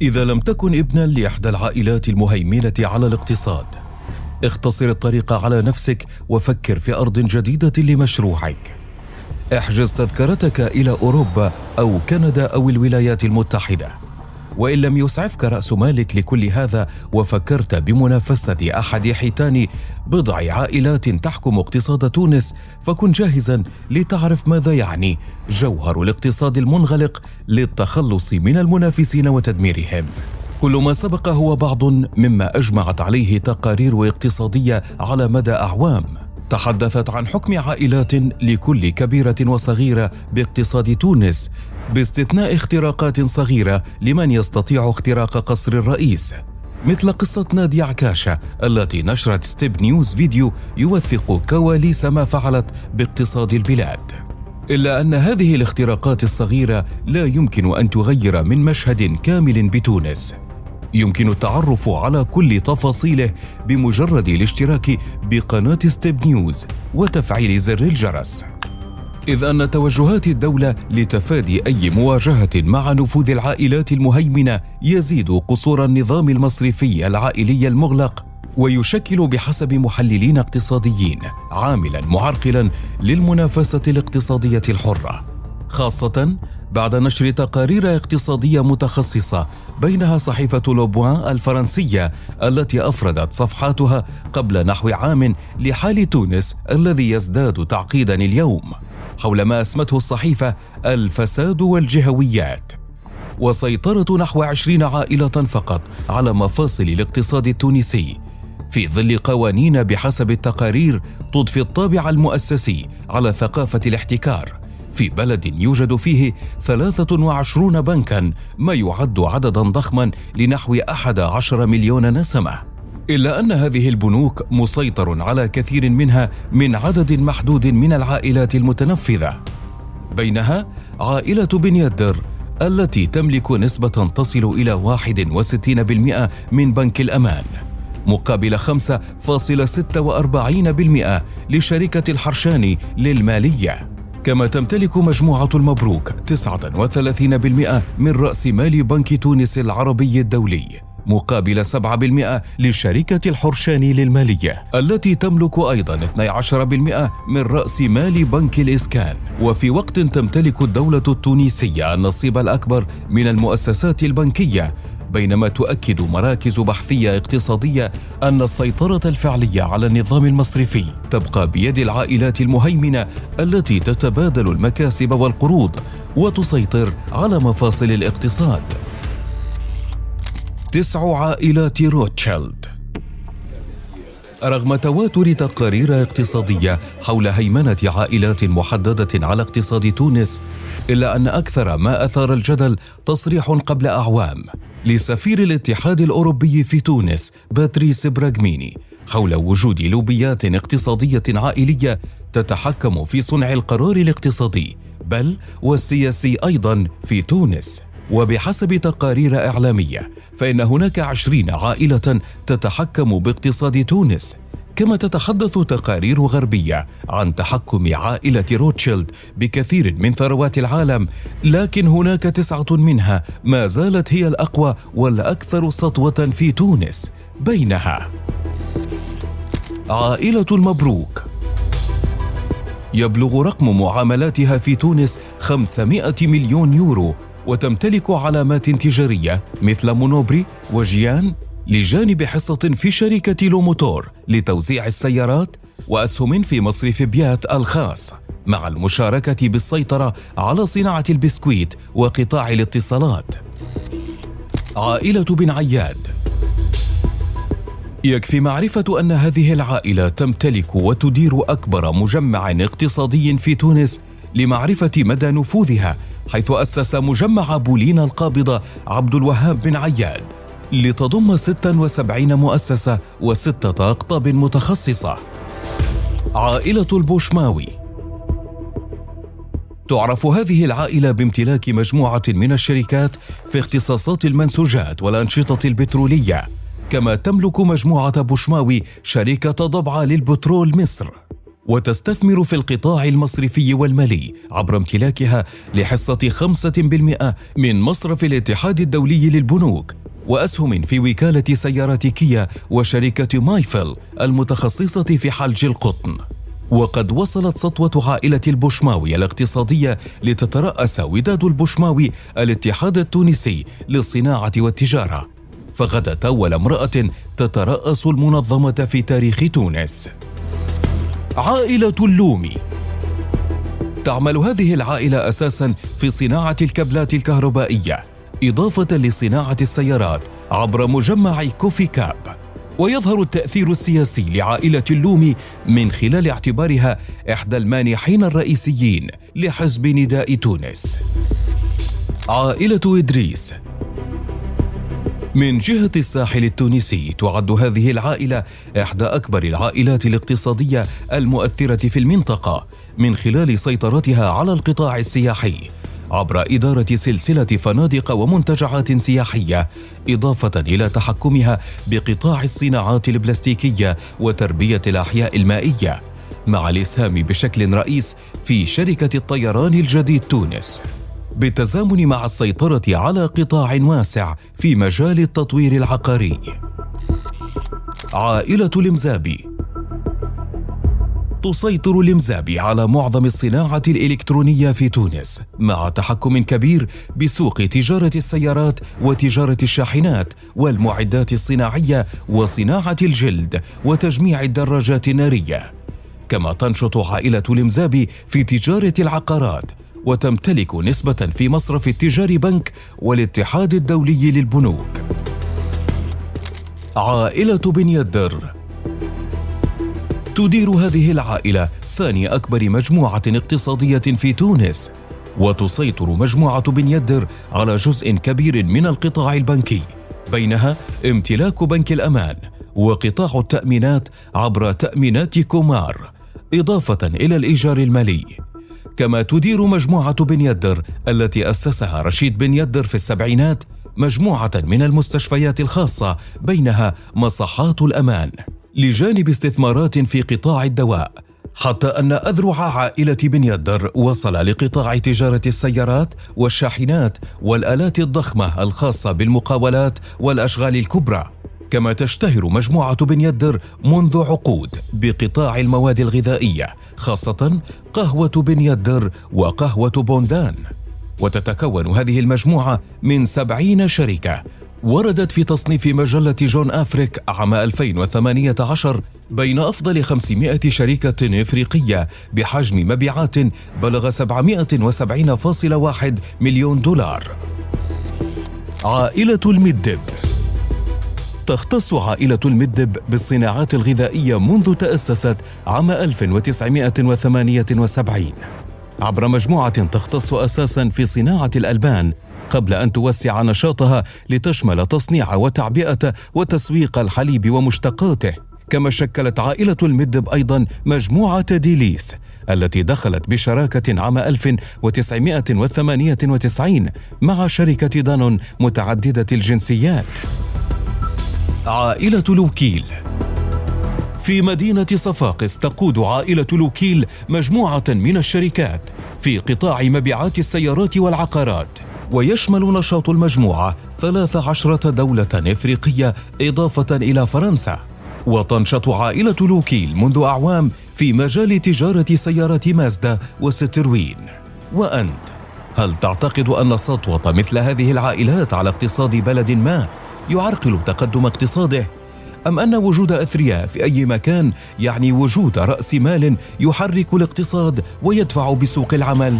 إذا لم تكن ابناً لإحدى العائلات المهيمنة على الاقتصاد، اختصر الطريق على نفسك وفكر في أرض جديدة لمشروعك. احجز تذكرتك إلى أوروبا أو كندا أو الولايات المتحدة. وإن لم يسعفك رأس مالك لكل هذا وفكرت بمنافسة أحد حيتان بضع عائلات تحكم اقتصاد تونس، فكن جاهزاً لتعرف ماذا يعني جوهر الاقتصاد المنغلق للتخلص من المنافسين وتدميرهم. كل ما سبق هو بعض مما أجمعت عليه تقارير اقتصادية على مدى أعوام، تحدثت عن حكم عائلات لكل كبيرة وصغيرة باقتصاد تونس، باستثناء اختراقات صغيرة لمن يستطيع اختراق قصر الرئيس، مثل قصة نادية عكاشة التي نشرت ستيب نيوز فيديو يوثق كواليس ما فعلت باقتصاد البلاد. إلا أن هذه الاختراقات الصغيرة لا يمكن أن تغير من مشهد كامل بتونس. يمكن التعرف على كل تفاصيله بمجرد الاشتراك بقناة ستيب نيوز وتفعيل زر الجرس، إذ أن توجهات الدولة لتفادي أي مواجهة مع نفوذ العائلات المهيمنة يزيد قصور النظام المصرفي العائلي المغلق، ويشكل بحسب محللين اقتصاديين عاملاً معرقلاً للمنافسة الاقتصادية الحرة، خاصة بعد نشر تقارير اقتصادية متخصصة، بينها صحيفة لوبوان الفرنسية التي أفردت صفحاتها قبل نحو عام لحال تونس الذي يزداد تعقيداً اليوم، حول ما أسمته الصحيفة الفساد والجهويات، وسيطرة نحو 20 عائلة فقط على مفاصل الاقتصاد التونسي، في ظل قوانين بحسب التقارير تضفي الطابع المؤسسي على ثقافة الاحتكار، في بلد يوجد فيه 23 بنكاً، ما يعد عدداً ضخماً لنحو 11 مليون نسمة. إلا أن هذه البنوك مسيطر على كثير منها من عدد محدود من العائلات المتنفذة، بينها عائلة بن يدر التي تملك نسبة تصل إلى 61% من بنك الأمان، مقابل 5.46% لشركة الحرشاني للمالية. كما تمتلك مجموعة المبروك 39% من رأس مال بنك تونس العربي الدولي، مقابل 7% لشركة الحرشاني للمالية التي تملك أيضاً 12% من رأس مال بنك الإسكان. وفي وقت تمتلك الدولة التونسية النصيب الأكبر من المؤسسات البنكية، بينما تؤكد مراكز بحثية اقتصادية أن السيطرة الفعلية على النظام المصرفي تبقى بيد العائلات المهيمنة التي تتبادل المكاسب والقروض وتسيطر على مفاصل الاقتصاد. 9 عائلات روتشيلد. رغم تواتر تقارير اقتصادية حول هيمنة عائلات محددة على اقتصاد تونس، إلا أن أكثر ما أثار الجدل تصريح قبل أعوام لسفير الاتحاد الأوروبي في تونس باتريس براغميني حول وجود لوبيات اقتصادية عائلية تتحكم في صنع القرار الاقتصادي بل والسياسي أيضاً في تونس. وبحسب تقارير إعلامية فإن هناك 20 عائلة تتحكم باقتصاد تونس، كما تتحدث تقارير غربية عن تحكم عائلة روتشيلد بكثير من ثروات العالم، لكن هناك 9 منها ما زالت هي الأقوى والأكثر سطوة في تونس، بينها عائلة المبروك. يبلغ رقم معاملاتها في تونس 500 مليون يورو، وتمتلك علامات تجارية مثل مونوبري وجيان، لجانب حصة في شركة لوموتور لتوزيع السيارات، وأسهم في مصرف بيات الخاص، مع المشاركة بالسيطرة على صناعة البسكويت وقطاع الاتصالات. عائلة بن عياد. يكفي معرفة أن هذه العائلة تمتلك وتدير أكبر مجمع اقتصادي في تونس لمعرفة مدى نفوذها، حيث أسس مجمع بولين القابضة عبد الوهاب بن عياد لتضم 76 مؤسسة و6 أقطاب متخصصة. عائلة البوشماوي. تعرف هذه العائلة بامتلاك مجموعة من الشركات في اختصاصات المنسوجات والأنشطة البترولية، كما تملك مجموعة بوشماوي شركة ضبعة للبترول مصر، وتستثمر في القطاع المصرفي والمالي عبر امتلاكها لحصة 5% من مصرف الاتحاد الدولي للبنوك وأسهم في وكالة سيارات كيا وشركة مايفل المتخصصة في حلج القطن. وقد وصلت سطوة عائلة البوشماوي الاقتصادية لتترأس وداد البوشماوي الاتحاد التونسي للصناعة والتجارة، فغدت أول امرأة تترأس المنظمة في تاريخ تونس. عائلة اللومي. تعمل هذه العائلة أساساً في صناعة الكابلات الكهربائية إضافة لصناعة السيارات عبر مجمع كوفي كاب. ويظهر التأثير السياسي لعائلة اللومي من خلال اعتبارها إحدى المانحين الرئيسيين لحزب نداء تونس. عائلة إدريس. من جهة الساحل التونسي تعد هذه العائلة إحدى أكبر العائلات الاقتصادية المؤثرة في المنطقة من خلال سيطرتها على القطاع السياحي عبر إدارة سلسلة فنادق ومنتجعات سياحية، إضافة إلى تحكمها بقطاع الصناعات البلاستيكية وتربية الأحياء المائية، مع الإسهام بشكل رئيس في شركة الطيران الجديد تونس، بالتزامن مع السيطرة على قطاع واسع في مجال التطوير العقاري. عائلة المزابي. تسيطر المزابي على معظم الصناعة الإلكترونية في تونس مع تحكم كبير بسوق تجارة السيارات وتجارة الشاحنات والمعدات الصناعية وصناعة الجلد وتجميع الدراجات النارية. كما تنشط عائلة المزابي في تجارة العقارات وتمتلك نسبة في مصرف التجاري بنك والاتحاد الدولي للبنوك. عائلة بن يدر. تدير هذه العائلة ثاني أكبر مجموعة اقتصادية في تونس، وتسيطر مجموعة بن يدر على جزء كبير من القطاع البنكي، بينها امتلاك بنك الأمان وقطاع التأمينات عبر تأمينات كومار، إضافة إلى الإيجار المالي. كما تدير مجموعة بن يدر التي أسسها رشيد بن يدر في السبعينات مجموعة من المستشفيات الخاصة، بينها مصحات الأمان، لجانب استثمارات في قطاع الدواء، حتى أن أذرع عائلة بن يدر وصل لقطاع تجارة السيارات والشاحنات والآلات الضخمة الخاصة بالمقاولات والأشغال الكبرى. كما تشتهر مجموعة بن يدر منذ عقود بقطاع المواد الغذائية، خاصة قهوة بن يدر وقهوة بوندان. وتتكون هذه المجموعة من 70 شركة وردت في تصنيف مجلة جون أفريك عام 2018 بين أفضل 500 شركة إفريقية بحجم مبيعات بلغ 770.1 مليون دولار. عائلة المدب. تختص عائلة المدب بالصناعات الغذائية منذ تأسست عام 1978 عبر مجموعة تختص أساساً في صناعة الألبان، قبل أن توسع نشاطها لتشمل تصنيع وتعبئة وتسويق الحليب ومشتقاته. كما شكلت عائلة المدب أيضاً مجموعة ديليس التي دخلت بشراكة عام 1998 مع شركة دانون متعددة الجنسيات. عائلة لوكيل. في مدينة صفاقس تقود عائلة لوكيل مجموعة من الشركات في قطاع مبيعات السيارات والعقارات، ويشمل نشاط المجموعة 13 دولة إفريقية إضافة إلى فرنسا. وتنشط عائلة لوكيل منذ أعوام في مجال تجارة سيارات مازدا وستروين. وأنت، هل تعتقد أن سطوة مثل هذه العائلات على اقتصاد بلد ما يعرقل تقدم اقتصاده؟ أم أن وجود أثرياء في أي مكان يعني وجود رأس مال يحرك الاقتصاد ويدفع بسوق العمل؟